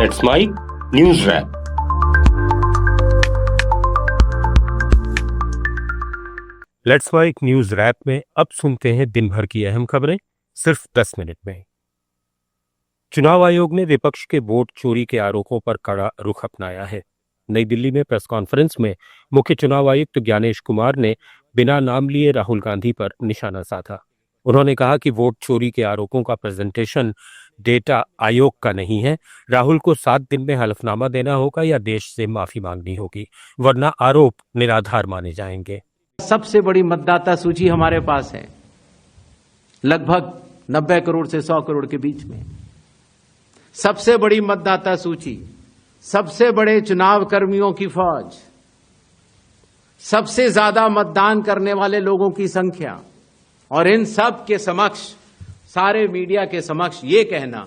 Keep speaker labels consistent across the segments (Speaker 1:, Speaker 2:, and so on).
Speaker 1: It's my news wrap.
Speaker 2: Let's mic news wrap में अब सुनते हैं दिन भर की अहम खबरें सिर्फ 10 मिनट में। चुनाव आयोग ने विपक्ष के वोट चोरी के आरोपों पर कड़ा रुख अपनाया है। नई दिल्ली में प्रेस कॉन्फ्रेंस में मुख्य चुनाव आयुक्त ज्ञानेश कुमार ने बिना नाम लिए राहुल गांधी पर निशाना साधा। उन्होंने कहा कि वोट चोरी के आरोपों का प्रेजेंटेशन डेटा आयोग का नहीं है। राहुल को 7 दिन में हलफनामा देना होगा या देश से माफी मांगनी होगी, वरना आरोप निराधार माने जाएंगे।
Speaker 3: सबसे बड़ी मतदाता सूची हमारे पास है, लगभग 90 करोड़ से 100 करोड़ के बीच में। सबसे बड़ी मतदाता सूची, सबसे बड़े चुनाव कर्मियों की फौज, सबसे ज्यादा मतदान करने वाले लोगों की संख्या, और इन सब के समक्ष, सारे मीडिया के समक्ष ये कहना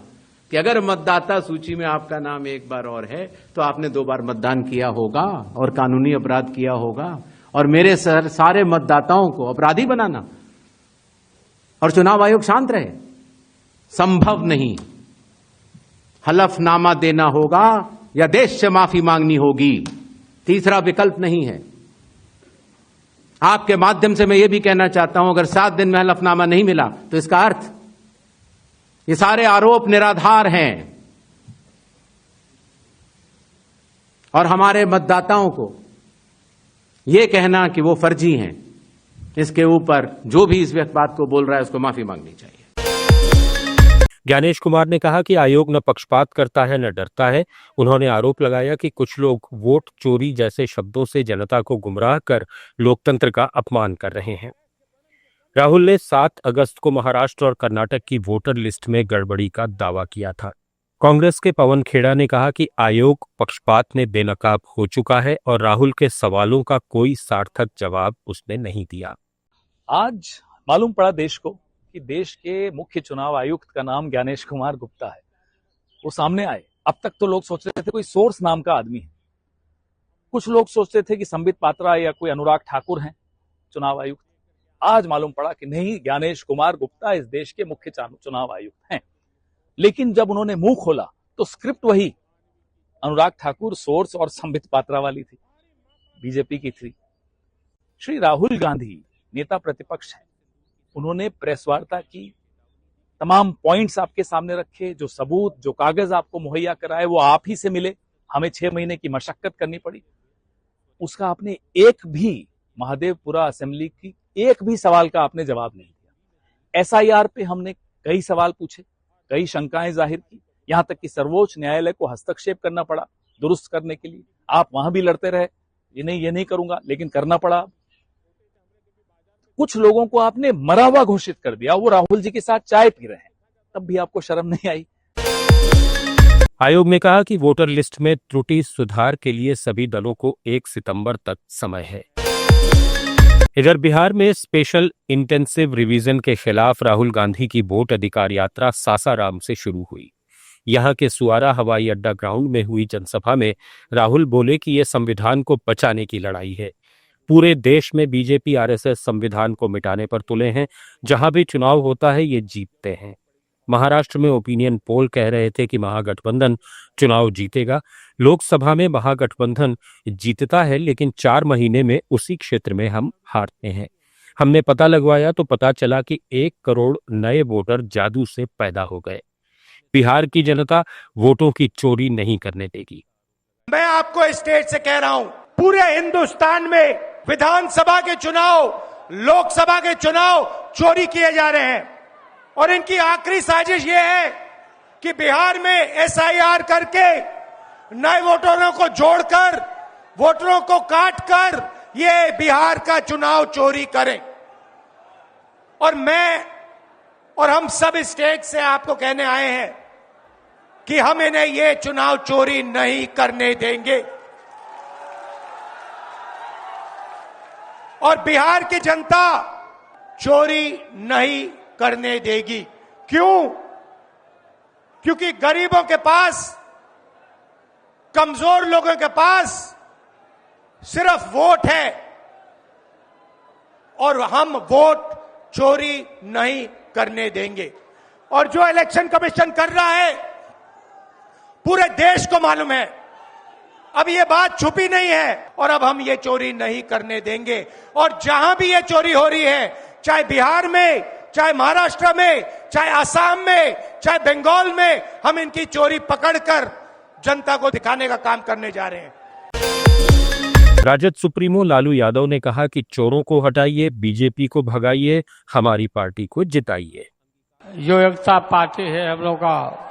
Speaker 3: कि अगर मतदाता सूची में आपका नाम एक बार और है तो आपने 2 बार मतदान किया होगा और कानूनी अपराध किया होगा, और मेरे सारे मतदाताओं को अपराधी बनाना और चुनाव आयोग शांत रहे, संभव नहीं। हलफनामा देना होगा या देश से माफी मांगनी होगी, तीसरा विकल्प नहीं है। आपके माध्यम से मैं यह भी कहना चाहता हूं, अगर 7 दिन में हलफनामा नहीं मिला तो इसका अर्थ ये सारे आरोप निराधार हैं और हमारे मतदाताओं को यह कहना कि वो फर्जी हैं, इसके ऊपर जो भी इस बात को बोल रहा है उसको माफी मांगनी चाहिए।
Speaker 2: ज्ञानेश कुमार ने कहा कि आयोग न पक्षपात करता है न डरता है। उन्होंने आरोप लगाया कि कुछ लोग वोट चोरी जैसे शब्दों से जनता को गुमराह कर लोकतंत्र का अपमान कर रहे हैं। राहुल ने 7 अगस्त को महाराष्ट्र और कर्नाटक की वोटर लिस्ट में गड़बड़ी का दावा किया था। कांग्रेस के पवन खेड़ा ने कहा कि आयोग पक्षपात में बेनकाब हो चुका है और राहुल के सवालों का कोई सार्थक जवाब उसने नहीं दिया।
Speaker 4: आज मालूम पड़ा देश को कि देश के मुख्य चुनाव आयुक्त का नाम ज्ञानेश कुमार गुप्ता है, वो सामने आए। अब तक तो लोग सोच रहे थे कोई सोर्स नाम का आदमी है, कुछ लोग सोचते थे कि संबित पात्रा या कोई अनुराग ठाकुर हैं चुनाव आयुक्त। आज मालूम पड़ा कि नहीं, ज्ञानेश कुमार गुप्ता इस देश के मुख्य चुनाव आयुक्त हैं। लेकिन जब उन्होंने मुंह खोला तो स्क्रिप्ट वही अनुराग ठाकुर, सोर्स और संबित पात्रा वाली थी, बीजेपी की थी। श्री राहुल गांधी नेता प्रतिपक्ष है, उन्होंने प्रेस वार्ता की, तमाम पॉइंट्स आपके सामने रखे, जो सबूत, जो कागज आपको मुहैया कराए वो आप ही से मिले। हमें 6 महीने की मशक्कत करनी पड़ी। उसका आपने एक भी महादेवपुरा असेंबली की एक भी सवाल का आपने जवाब नहीं दिया। एसआईआर पे हमने कई सवाल पूछे, कई शंकाएं जाहिर की, यहां तक कि सर्वोच्च न्यायालय को हस्तक्षेप करना पड़ा दुरुस्त करने के लिए। आप वहां भी लड़ते रहे, ये नहीं करूंगा, लेकिन करना पड़ा। कुछ लोगों को आपने मरा हुआ घोषित कर दिया, वो राहुल जी के साथ चाय पी रहे हैं, तब भी आपको शर्म नहीं आई।
Speaker 2: आयोग ने कहा कि वोटर लिस्ट में त्रुटि सुधार के लिए सभी दलों को 1 सितंबर तक समय है। इधर बिहार में स्पेशल इंटेंसिव रिवीजन के खिलाफ राहुल गांधी की वोट अधिकार यात्रा सासाराम से शुरू हुई। यहां के सुआरा हवाई अड्डा ग्राउंड में हुई जनसभा में राहुल बोले कि यह संविधान को बचाने की लड़ाई है। पूरे देश में बीजेपी आरएसएस संविधान को मिटाने पर तुले हैं। जहां भी चुनाव होता है ये जीतते हैं। महाराष्ट्र में ओपिनियन पोल कह रहे थे कि महागठबंधन चुनाव जीतेगा। लोकसभा में महागठबंधन जीतता है, लेकिन 4 महीने में उसी क्षेत्र में हम हारते हैं। हमने पता लगवाया तो पता चला कि 1 करोड़ नए वोटर जादू से पैदा हो गए। बिहार की जनता वोटों की चोरी नहीं करने देगी।
Speaker 5: मैं आपको स्टेज से कह रहा हूं, पूरे हिंदुस्तान में विधानसभा के चुनाव, लोकसभा के चुनाव चोरी किए जा रहे हैं, और इनकी आखिरी साजिश यह है कि बिहार में एसआईआर करके नए वोटरों को जोड़कर, वोटरों को काटकर ये बिहार का चुनाव चोरी करें। और मैं और हम सब स्टेज से आपको कहने आए हैं कि हम इन्हें ये चुनाव चोरी नहीं करने देंगे। और बिहार की जनता चोरी नहीं करने देगी। क्यों? क्योंकि गरीबों के पास, कमजोर लोगों के पास सिर्फ वोट है, और हम वोट चोरी नहीं करने देंगे। और जो इलेक्शन कमीशन कर रहा है, पूरे देश को मालूम है। अब ये बात छुपी नहीं है और अब हम ये चोरी नहीं करने देंगे। और जहां भी ये चोरी हो रही है, चाहे बिहार में, चाहे महाराष्ट्र में, चाहे असम में, चाहे बंगाल में, हम इनकी चोरी पकड़कर जनता को दिखाने का काम करने जा रहे हैं।
Speaker 2: राजद सुप्रीमो लालू यादव ने कहा कि चोरों को हटाइए, बीजेपी को भगाइए, हमारी पार्टी को जिताइए।
Speaker 6: जो एकता पार्टी है हम लोग का,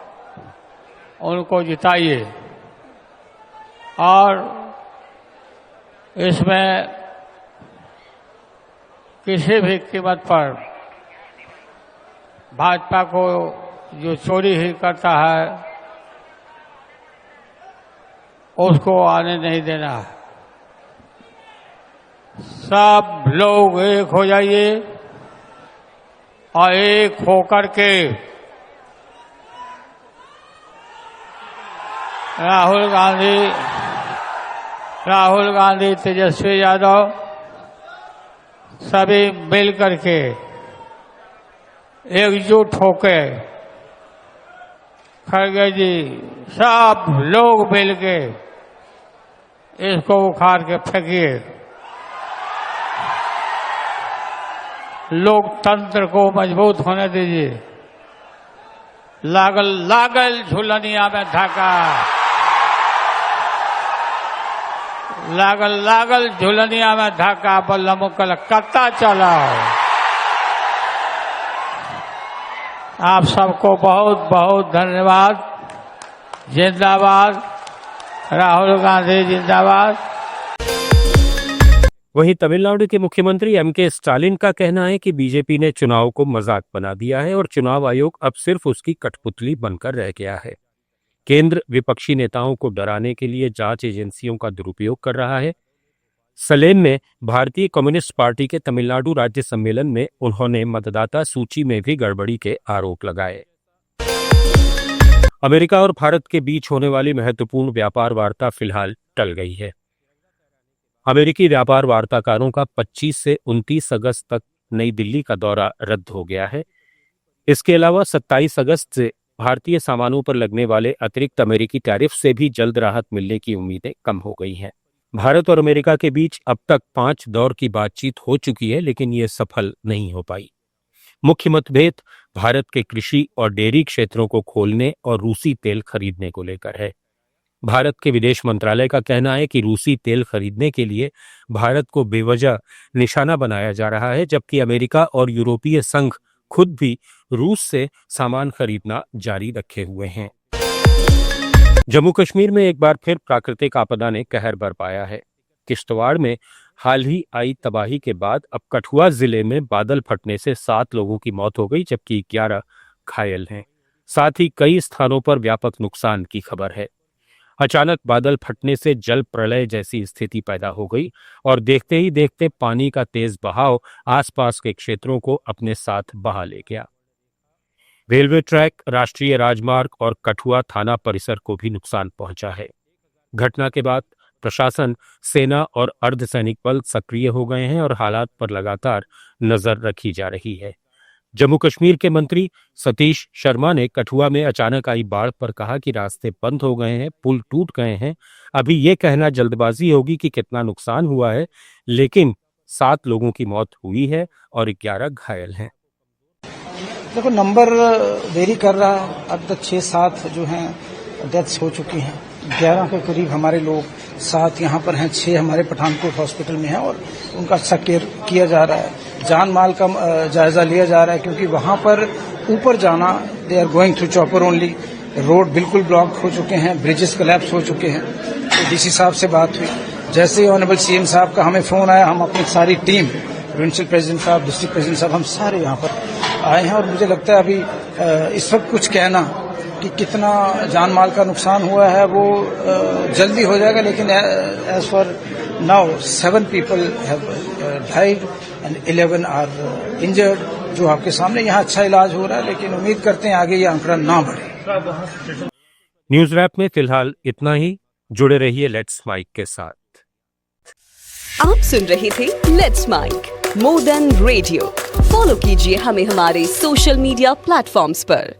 Speaker 6: उनको जिताइए और इसमें किसी भी कीमत पर भाजपा को जो चोरी ही करता है उसको आने नहीं देना है। सब लोग एक हो जाइए और एक होकर के राहुल गांधी, तेजस्वी यादव सभी मिल करके एकजुट होके, खड़गे जी, सब लोग मिल के इसको उखाड़ के फेंकिए। लोकतंत्र को मजबूत होने दीजिए। लागल लागल झुलनिया में धाका, लागल लागल झुलनिया में धाका, बल्लम कलकत्ता चलाओ। आप सबको बहुत बहुत धन्यवाद। जिंदाबाद राहुल गांधी, जिंदाबाद।
Speaker 2: वहीं तमिलनाडु के मुख्यमंत्री एमके स्टालिन का कहना है कि बीजेपी ने चुनाव को मजाक बना दिया है और चुनाव आयोग अब सिर्फ उसकी कठपुतली बनकर रह गया है। केंद्र विपक्षी नेताओं को डराने के लिए जांच एजेंसियों का दुरुपयोग कर रहा है। सलेम में भारतीय कम्युनिस्ट पार्टी के तमिलनाडु राज्य सम्मेलन में उन्होंने मतदाता सूची में भी गड़बड़ी के आरोप लगाए। अमेरिका और भारत के बीच होने वाली महत्वपूर्ण व्यापार वार्ता फिलहाल टल गई है। अमेरिकी व्यापार वार्ताकारों का 25 से 29 अगस्त तक नई दिल्ली का दौरा रद्द हो गया है। इसके अलावा 27 अगस्त से भारतीय सामानों पर लगने वाले अतिरिक्त अमेरिकी टैरिफ से भी जल्द राहत मिलने की उम्मीदें कम हो गई हैं। भारत और अमेरिका के बीच अब तक 5 दौर की बातचीत हो चुकी है, लेकिन ये सफल नहीं हो पाई। मुख्य मतभेद भारत के कृषि और डेयरी क्षेत्रों को खोलने और रूसी तेल खरीदने को लेकर है। भारत के विदेश मंत्रालय का कहना है कि रूसी तेल खरीदने के लिए भारत को बेवजह निशाना बनाया जा रहा है, जबकि अमेरिका और यूरोपीय संघ खुद भी रूस से सामान खरीदना जारी रखे हुए हैं। जम्मू कश्मीर में एक बार फिर प्राकृतिक आपदा ने कहर बरपाया है। किश्तवाड़ में हाल ही आई तबाही के बाद अब कठुआ जिले में बादल फटने से 7 लोगों की मौत हो गई, जबकि 11 घायल हैं। साथ ही कई स्थानों पर व्यापक नुकसान की खबर है। अचानक बादल फटने से जल प्रलय जैसी स्थिति पैदा हो गई और देखते ही देखते पानी का तेज बहाव आसपास के क्षेत्रों को अपने साथ बहा ले गया। रेलवे ट्रैक, राष्ट्रीय राजमार्ग और कठुआ थाना परिसर को भी नुकसान पहुंचा है। घटना के बाद प्रशासन, सेना और अर्धसैनिक बल सक्रिय हो गए हैं और हालात पर लगातार नजर रखी जा रही है। जम्मू कश्मीर के मंत्री सतीश शर्मा ने कठुआ में अचानक आई बाढ़ पर कहा कि रास्ते बंद हो गए हैं, पुल टूट गए हैं। अभी ये कहना जल्दबाजी होगी कि कितना नुकसान हुआ है, लेकिन 7 लोगों की मौत हुई है और 11 घायल हैं।
Speaker 7: देखो, नंबर वेरी कर रहा है। अब तक 6-7 जो हैं डेथ्स हो चुकी हैं। 11 के करीब हमारे लोग, 7 यहाँ पर हैं, 6 हमारे पठानकोट हॉस्पिटल में हैं और उनका अच्छा केयर किया जा रहा है। जान माल का जायजा लिया जा रहा है, क्योंकि वहां पर ऊपर जाना, they are going through chopper only. Road बिल्कुल ब्लॉक हो चुके हैं, ब्रिजेस कोलैप्स हो चुके हैं। तो डीसी साहब से बात हुई, जैसे ही ऑनरेबल सीएम साहब का हमें फोन आया, हम अपनी सारी टीम, प्रोविंशियल प्रेसिडेंट साहब, डिस्ट्रिक्ट प्रेसिडेंट साहब, हम सारे यहाँ पर आए हैं। और मुझे लगता है अभी इस वक्त कुछ कहना कि कितना जान माल का नुकसान हुआ है वो जल्दी हो जाएगा, लेकिन as for now 7 people have died and 11 are injured, जो आपके सामने। यहाँ अच्छा इलाज हो रहा है, लेकिन उम्मीद करते हैं आगे ये आंकड़ा ना बढ़े।
Speaker 2: न्यूज रैप में फिलहाल इतना ही। जुड़े रहिए लेट्स माइक के साथ।
Speaker 8: आप सुन रहे थे let's mic more than radio. Follow कीजिए हमें हमारे सोशल मीडिया प्लेटफॉर्म्स पर।